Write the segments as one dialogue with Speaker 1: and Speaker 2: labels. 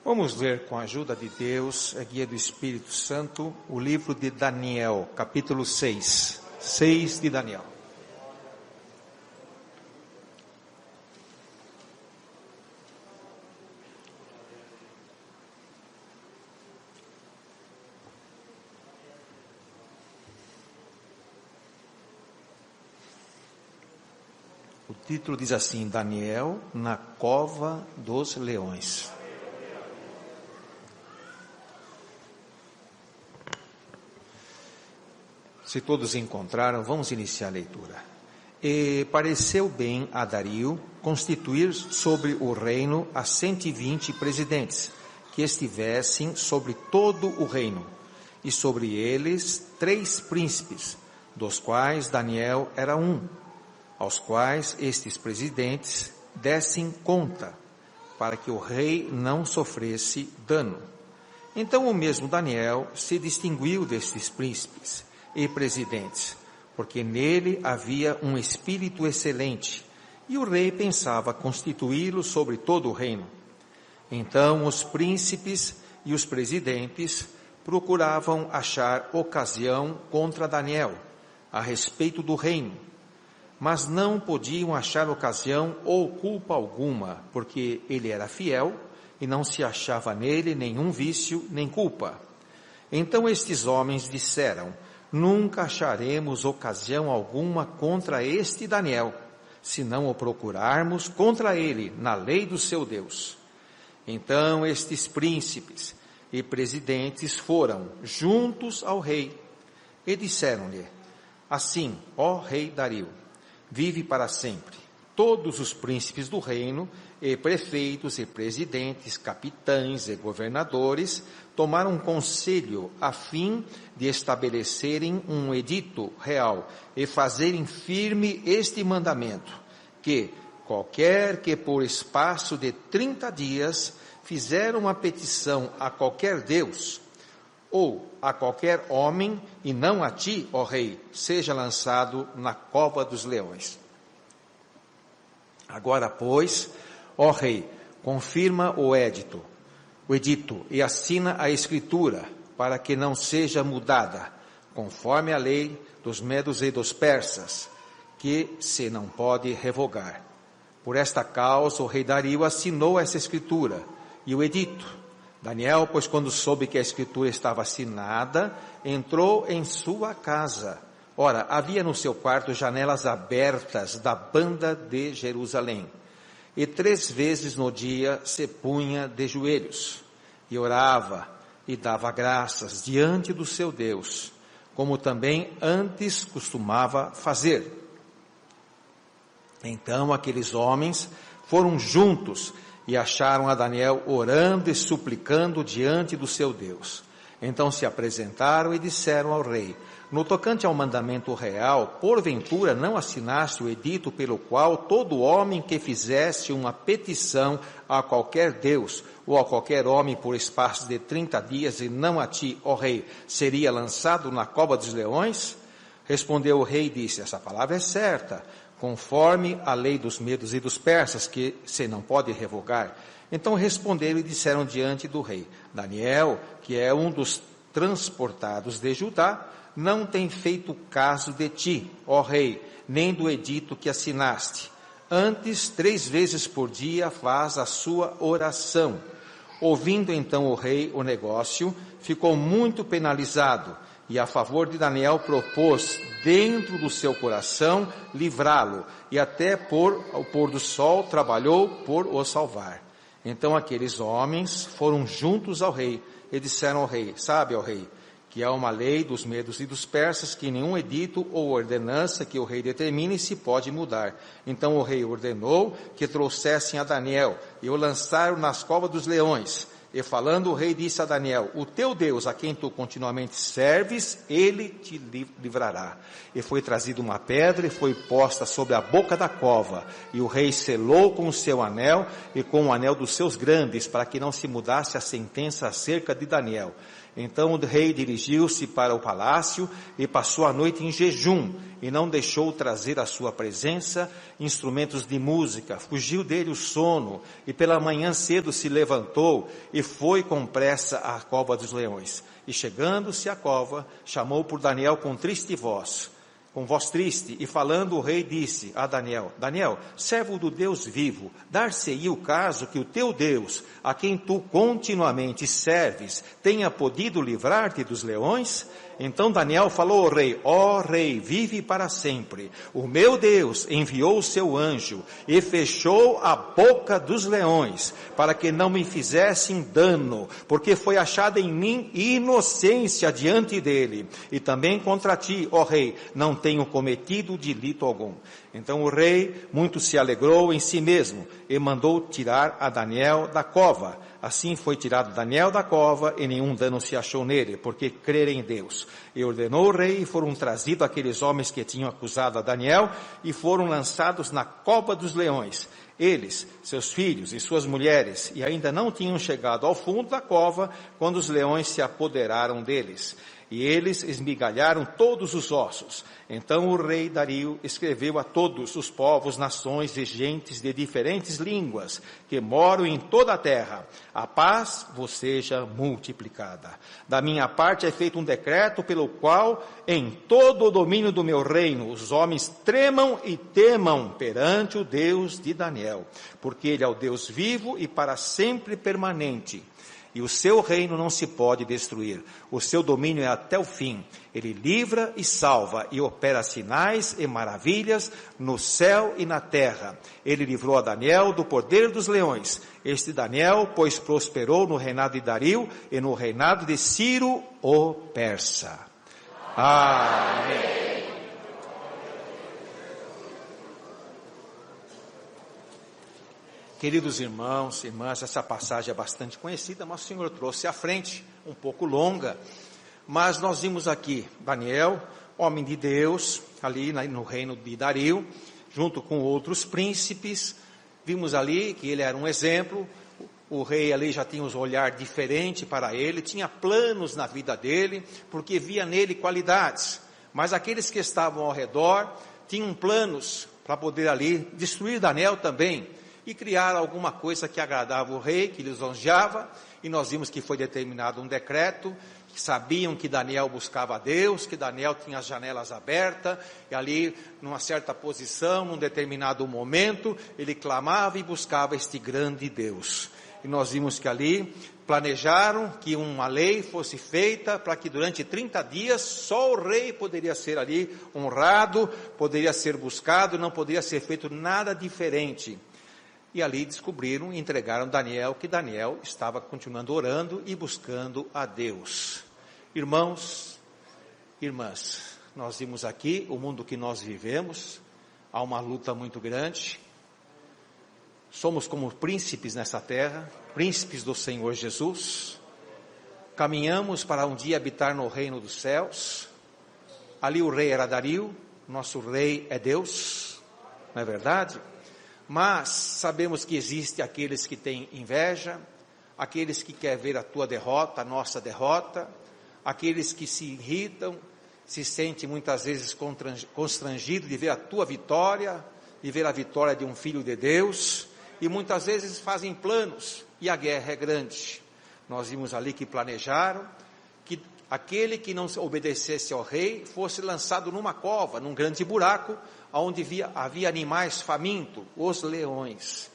Speaker 1: Vamos ler com a ajuda de Deus, a guia do Espírito Santo, o livro de Daniel, capítulo 6. 6 de Daniel. O título diz assim: Daniel na cova dos leões. Se todos encontraram, vamos iniciar a leitura. E pareceu bem a Dario constituir sobre o reino a 120 presidentes, que estivessem sobre todo o reino, e sobre eles 3 príncipes, dos quais Daniel era um, aos quais estes presidentes dessem conta, para que o rei não sofresse dano. Então o mesmo Daniel se distinguiu destes príncipes e presidentes, porque nele havia um espírito excelente, e o rei pensava constituí-lo sobre todo o reino. Então os príncipes e os presidentes procuravam achar ocasião contra Daniel, a respeito do reino, mas não podiam achar ocasião ou culpa alguma, porque ele era fiel e não se achava nele nenhum vício nem culpa. Então estes homens disseram: nunca acharemos ocasião alguma contra este Daniel, se não o procurarmos contra ele na lei do seu Deus. Então estes príncipes e presidentes foram juntos ao rei e disseram-lhe: assim, ó rei Dario, vive para sempre. Todos os príncipes do reino, e prefeitos e presidentes, capitães e governadores, tomaram conselho a fim de estabelecerem um edito real e fazerem firme este mandamento, que qualquer que por espaço de 30 dias fizer uma petição a qualquer Deus, ou a qualquer homem, e não a ti, ó rei, seja lançado na cova dos leões. Agora, pois, ó rei, confirma o edito, e assina a escritura, para que não seja mudada, conforme a lei dos medos e dos persas, que se não pode revogar. Por esta causa o rei Dario assinou essa escritura e o edito. Daniel, pois, quando soube que a escritura estava assinada, entrou em sua casa. Ora, havia no seu quarto janelas abertas da banda de Jerusalém. E 3 vezes no dia se punha de joelhos, e orava, e dava graças diante do seu Deus, como também antes costumava fazer. Então aqueles homens foram juntos, e acharam a Daniel orando e suplicando diante do seu Deus. Então se apresentaram e disseram ao rei: no tocante ao mandamento real, porventura não assinaste o edito pelo qual todo homem que fizesse uma petição a qualquer Deus ou a qualquer homem por espaço de 30 dias e não a ti, ó rei, seria lançado na cova dos leões? Respondeu o rei e disse: essa palavra é certa, conforme a lei dos medos e dos persas, que se não pode revogar. Então responderam e disseram diante do rei: Daniel, que é um dos transportados de Judá, não tem feito caso de ti, ó rei, nem do edito que assinaste. Antes, 3 vezes por dia faz a sua oração. Ouvindo então o rei o negócio, ficou muito penalizado, e a favor de Daniel propôs, dentro do seu coração, livrá-lo, e até ao pôr do sol trabalhou por o salvar. Então aqueles homens foram juntos ao rei, e disseram ao rei: sabe, ó rei, que há uma lei dos medos e dos persas, que nenhum edito ou ordenança que o rei determine se pode mudar. Então o rei ordenou que trouxessem a Daniel, e o lançaram nas covas dos leões. E falando o rei disse a Daniel: o teu Deus, a quem tu continuamente serves, ele te livrará. E foi trazida uma pedra e foi posta sobre a boca da cova, e o rei selou com o seu anel e com o anel dos seus grandes, para que não se mudasse a sentença acerca de Daniel. Então o rei dirigiu-se para o palácio e passou a noite em jejum, e não deixou trazer à sua presença instrumentos de música. Fugiu dele o sono, e pela manhã cedo se levantou e foi com pressa à cova dos leões. E chegando-se à cova, chamou por Daniel com voz triste, e falando o rei disse a Daniel: Daniel, servo do Deus vivo, dar-se-ia o caso que o teu Deus, a quem tu continuamente serves, tenha podido livrar-te dos leões? Então Daniel falou ao rei: ó rei, vive para sempre. O meu Deus enviou o seu anjo e fechou a boca dos leões, para que não me fizessem dano, porque foi achada em mim inocência diante dele. E também contra ti, ó rei, não tenho cometido delito algum. Então o rei muito se alegrou em si mesmo e mandou tirar a Daniel da cova. Assim foi tirado Daniel da cova, e nenhum dano se achou nele, porque crera em Deus. E ordenou o rei, e foram trazidos aqueles homens que tinham acusado a Daniel, e foram lançados na cova dos leões. Eles, seus filhos e suas mulheres, e ainda não tinham chegado ao fundo da cova, quando os leões se apoderaram deles. E eles esmigalharam todos os ossos. Então o rei Dario escreveu a todos os povos, nações e gentes de diferentes línguas que moram em toda a terra: a paz vos seja multiplicada. Da minha parte é feito um decreto pelo qual em todo o domínio do meu reino os homens tremam e temam perante o Deus de Daniel, porque ele é o Deus vivo e para sempre permanente. E o seu reino não se pode destruir. O seu domínio é até o fim. Ele livra e salva e opera sinais e maravilhas no céu e na terra. Ele livrou a Daniel do poder dos leões. Este Daniel, pois, prosperou no reinado de Dario e no reinado de Ciro, o persa. Amém. Queridos irmãos, irmãs, essa passagem é bastante conhecida, mas o Senhor trouxe à frente, um pouco longa. Mas nós vimos aqui Daniel, homem de Deus, ali no reino de Dario, junto com outros príncipes. Vimos ali que ele era um exemplo. O rei ali já tinha um olhar diferente para ele, tinha planos na vida dele, porque via nele qualidades. Mas aqueles que estavam ao redor tinham planos para poder ali destruir Daniel também, e criar alguma coisa que agradava o rei, que lisonjeava. E nós vimos que foi determinado um decreto, que sabiam que Daniel buscava a Deus, que Daniel tinha as janelas abertas, e ali, numa certa posição, num determinado momento, ele clamava e buscava este grande Deus. E nós vimos que ali planejaram que uma lei fosse feita para que durante 30 dias só o rei poderia ser ali honrado, poderia ser buscado, não poderia ser feito nada diferente. E ali descobriram e entregaram Daniel, que Daniel estava continuando orando e buscando a Deus. Irmãos, irmãs, nós vimos aqui o mundo que nós vivemos, há uma luta muito grande. Somos como príncipes nessa terra, príncipes do Senhor Jesus. Caminhamos para um dia habitar no reino dos céus. Ali o rei era Dario, nosso rei é Deus, não é verdade? Mas sabemos que existe aqueles que têm inveja, aqueles que querem ver a tua derrota, a nossa derrota, aqueles que se irritam, se sentem muitas vezes constrangidos de ver a tua vitória, de ver a vitória de um filho de Deus, e muitas vezes fazem planos, e a guerra é grande. Nós vimos ali que planejaram que aquele que não obedecesse ao rei fosse lançado numa cova, num grande buraco, onde havia animais famintos, os leões.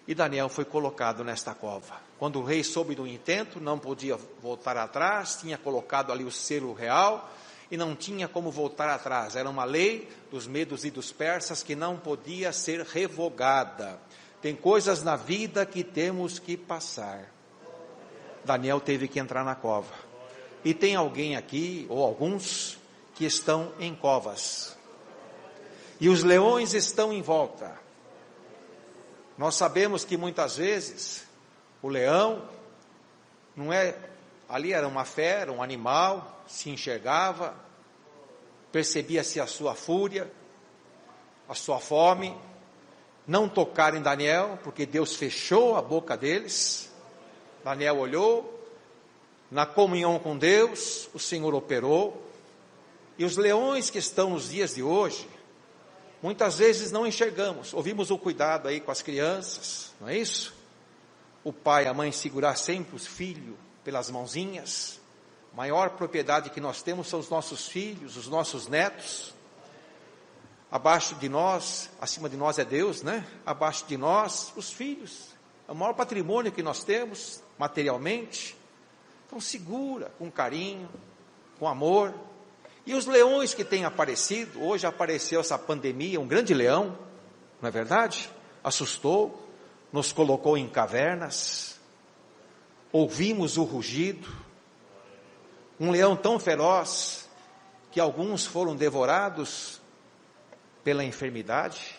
Speaker 1: E Daniel foi colocado nesta cova. Quando o rei soube do intento, não podia voltar atrás, tinha colocado ali o selo real, e não tinha como voltar atrás. Era uma lei dos medos e dos persas que não podia ser revogada. Tem coisas na vida que temos que passar. Daniel teve que entrar na cova. E tem alguém aqui, ou alguns, que estão em covas. E os leões estão em volta. Nós sabemos que muitas vezes o leão ali era uma fera, um animal, se enxergava, percebia-se a sua fúria, a sua fome. Não tocaram em Daniel, porque Deus fechou a boca deles. Daniel olhou, na comunhão com Deus, o Senhor operou. E os leões que estão nos dias de hoje, muitas vezes não enxergamos. Ouvimos o cuidado aí com as crianças, não é isso? O pai, a mãe segurar sempre os filhos pelas mãozinhas. A maior propriedade que nós temos são os nossos filhos, os nossos netos. Abaixo de nós, acima de nós é Deus, né? Abaixo de nós, os filhos. É o maior patrimônio que nós temos, materialmente. Então segura, com carinho, com amor. E os leões que têm aparecido, hoje apareceu essa pandemia, um grande leão, não é verdade? Assustou, nos colocou em cavernas, ouvimos o rugido, um leão tão feroz, que alguns foram devorados pela enfermidade,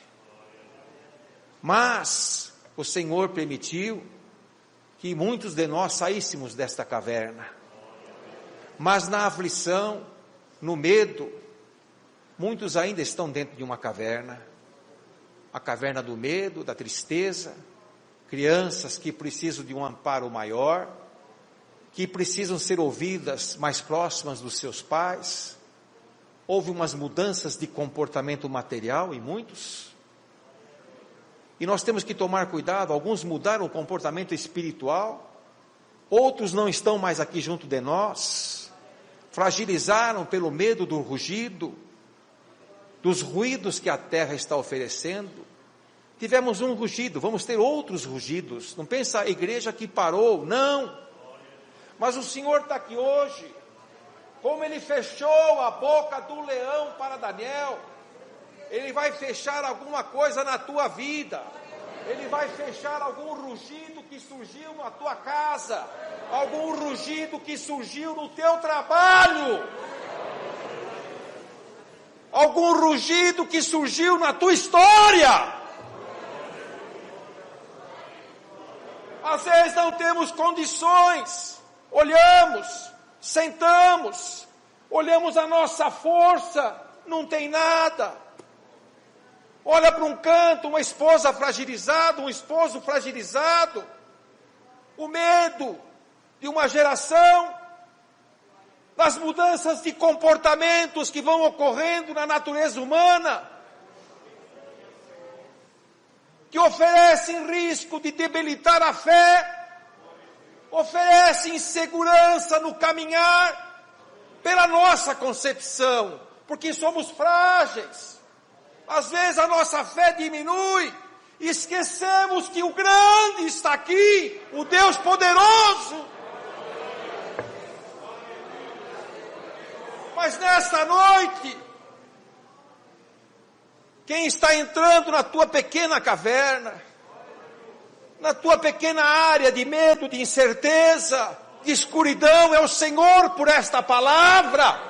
Speaker 1: mas o Senhor permitiu que muitos de nós saíssemos desta caverna, mas na aflição, no medo, muitos ainda estão dentro de uma caverna, a caverna do medo, da tristeza, crianças que precisam de um amparo maior, que precisam ser ouvidas mais próximas dos seus pais. Houve umas mudanças de comportamento material em muitos, e nós temos que tomar cuidado. Alguns mudaram o comportamento espiritual, outros não estão mais aqui junto de nós, fragilizaram pelo medo do rugido, dos ruídos que a terra está oferecendo. Tivemos um rugido, vamos ter outros rugidos. Não pensa a igreja que parou, não. Mas o Senhor está aqui hoje, como Ele fechou a boca do leão para Daniel, Ele vai fechar alguma coisa na tua vida. Ele vai fechar algum rugido que surgiu na tua casa, algum rugido que surgiu no teu trabalho, algum rugido que surgiu na tua história. Às vezes não temos condições, olhamos, sentamos, olhamos a nossa força, não tem nada. Olha para um canto, uma esposa fragilizada, um esposo fragilizado, o medo de uma geração, das mudanças de comportamentos que vão ocorrendo na natureza humana, que oferecem risco de debilitar a fé, oferecem insegurança no caminhar, pela nossa concepção, porque somos frágeis. Às vezes a nossa fé diminui, esquecemos que o grande está aqui, o Deus poderoso. Mas nesta noite, quem está entrando na tua pequena caverna, na tua pequena área de medo, de incerteza, de escuridão, é o Senhor por esta palavra.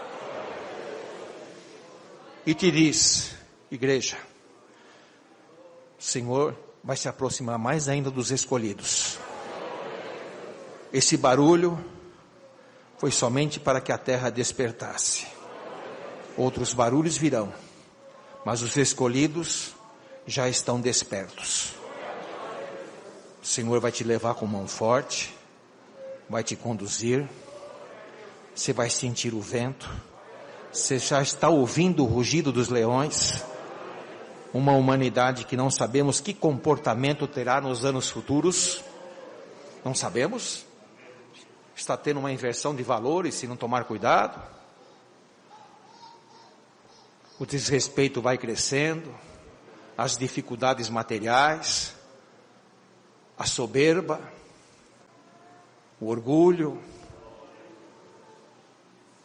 Speaker 1: E te diz: igreja, o Senhor vai se aproximar mais ainda dos escolhidos. Esse barulho foi somente para que a terra despertasse. Outros barulhos virão, mas os escolhidos já estão despertos. O Senhor vai te levar com mão forte, vai te conduzir, você vai sentir o vento, você já está ouvindo o rugido dos leões. Uma humanidade que não sabemos que comportamento terá nos anos futuros, não sabemos, está tendo uma inversão de valores se não tomar cuidado, o desrespeito vai crescendo, as dificuldades materiais, a soberba, o orgulho,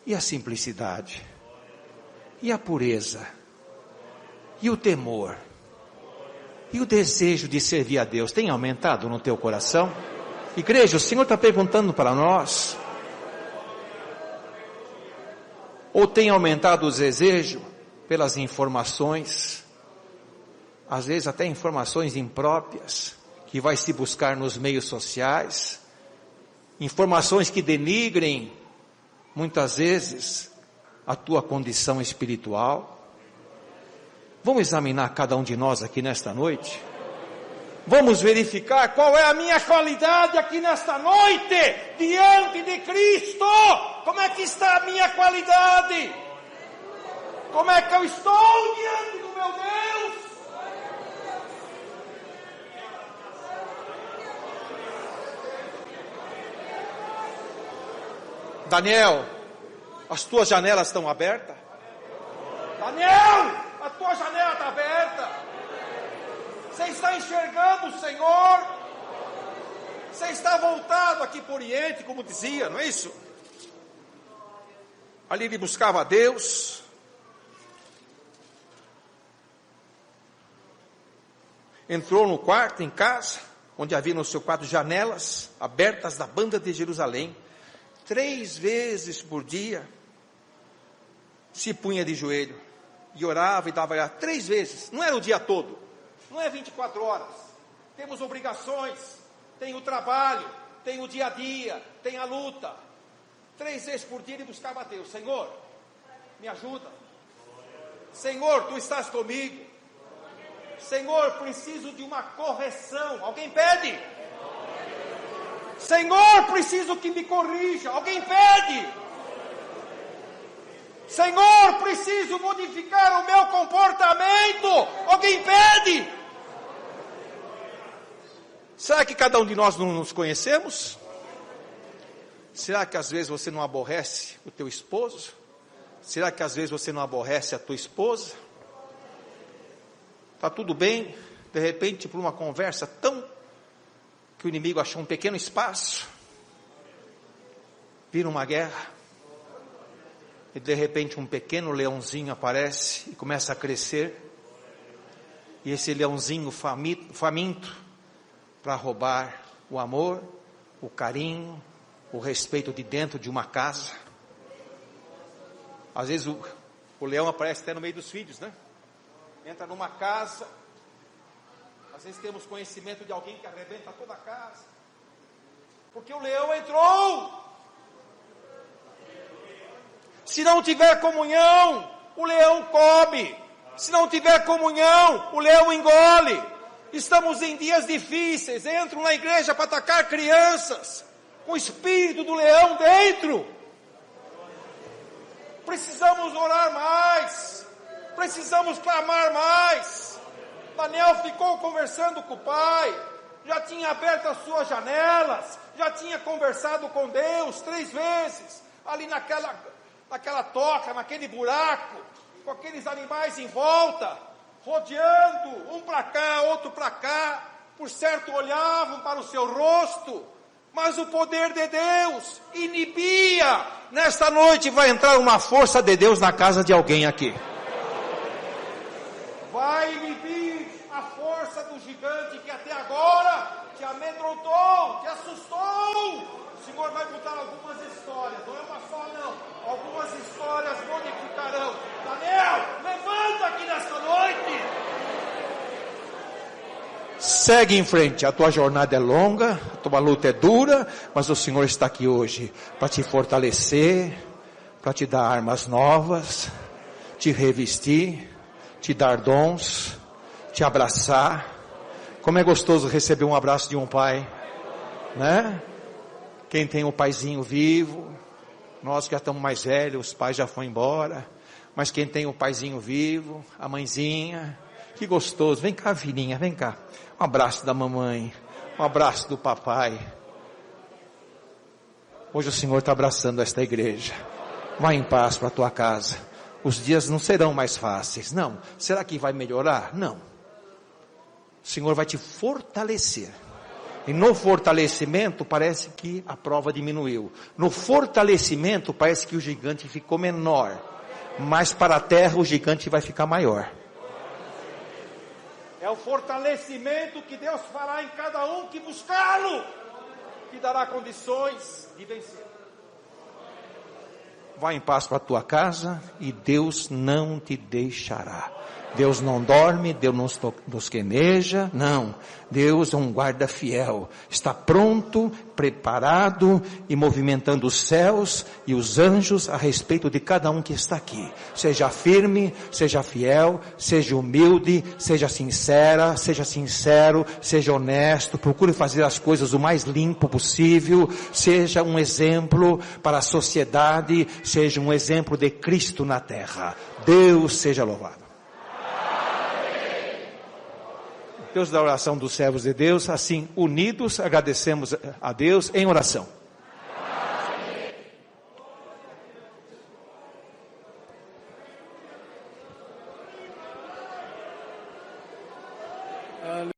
Speaker 1: e a simplicidade, e a pureza, e o temor, e o desejo de servir a Deus, tem aumentado no teu coração? Igreja, o Senhor está perguntando para nós, ou tem aumentado o desejo pelas informações, às vezes até informações impróprias, que vai se buscar nos meios sociais, informações que denigrem, muitas vezes, a tua condição espiritual. Vamos examinar cada um de nós aqui nesta noite? Vamos verificar qual é a minha qualidade aqui nesta noite, diante de Cristo. Como é que está a minha qualidade? Como é que eu estou diante do meu Deus? Daniel, as tuas janelas estão abertas? Daniel, a tua janela está aberta. Você está enxergando o Senhor? Você está voltado aqui para o Oriente, como dizia, não é isso? Ali ele buscava a Deus. Entrou no quarto, em casa, onde havia no seu quarto janelas abertas da banda de Jerusalém. 3 vezes por dia, se punha de joelho, e orava e dava 3 vezes, não era o dia todo, não é 24 horas, temos obrigações, tem o trabalho, tem o dia a dia, tem a luta. 3 vezes por dia ele buscava a Deus. Senhor, me ajuda. Senhor, tu estás comigo. Senhor, preciso de uma correção. Alguém pede? Senhor, preciso que me corrija. Alguém pede? Senhor, preciso modificar o meu comportamento. Alguém pede? Será que cada um de nós não nos conhecemos? Será que às vezes você não aborrece o teu esposo? Será que às vezes você não aborrece a tua esposa? Está tudo bem, de repente por uma conversa tão que o inimigo achou um pequeno espaço, vira uma guerra, e de repente um pequeno leãozinho aparece e começa a crescer, e esse leãozinho faminto para roubar o amor, o carinho, o respeito de dentro de uma casa. Às vezes o leão aparece até no meio dos filhos, né? Entra numa casa, às vezes temos conhecimento de alguém que arrebenta toda a casa, porque o leão entrou. Se não tiver comunhão, o leão come. Se não tiver comunhão, o leão engole. Estamos em dias difíceis, entram na igreja para atacar crianças, com o espírito do leão dentro. Precisamos orar mais, precisamos clamar mais. Daniel ficou conversando com o pai, já tinha aberto as suas janelas, já tinha conversado com Deus 3 vezes, ali naquela toca, naquele buraco, com aqueles animais em volta, rodeando, um para cá, outro para cá, por certo olhavam para o seu rosto, mas o poder de Deus inibia. Nesta noite vai entrar uma força de Deus na casa de alguém aqui. Vai inibir a força do gigante que até agora te amedrontou, te assustou. O Senhor vai mudar algumas histórias, não é uma só não, algumas histórias modificarão. Daniel, levanta aqui nesta noite. Segue em frente, a tua jornada é longa, a tua luta é dura, mas o Senhor está aqui hoje para te fortalecer, para te dar armas novas, te revestir, te dar dons, te abraçar. Como é gostoso receber um abraço de um pai, né? Quem tem o paizinho vivo, nós que já estamos mais velhos, os pais já foram embora, mas quem tem o paizinho vivo, a mãezinha, que gostoso. Vem cá, filhinha, vem cá. Um abraço da mamãe, um abraço do papai. Hoje o Senhor está abraçando esta igreja. Vai em paz para a tua casa. Os dias não serão mais fáceis, não. Será que vai melhorar? Não. O Senhor vai te fortalecer. E no fortalecimento parece que a prova diminuiu. No fortalecimento parece que o gigante ficou menor. Mas para a terra o gigante vai ficar maior. É o fortalecimento que Deus fará em cada um que buscá-lo, que dará condições de vencer. Vai em paz para a tua casa e Deus não te deixará. Deus não dorme, Deus não tosqueneja, não. Deus é um guarda fiel, está pronto, preparado e movimentando os céus e os anjos a respeito de cada um que está aqui. Seja firme, seja fiel, seja humilde, seja sincera, seja sincero, seja honesto, procure fazer as coisas o mais limpo possível, seja um exemplo para a sociedade, seja um exemplo de Cristo na terra. Deus seja louvado. Deus da oração dos servos de Deus, assim unidos, agradecemos a Deus em oração.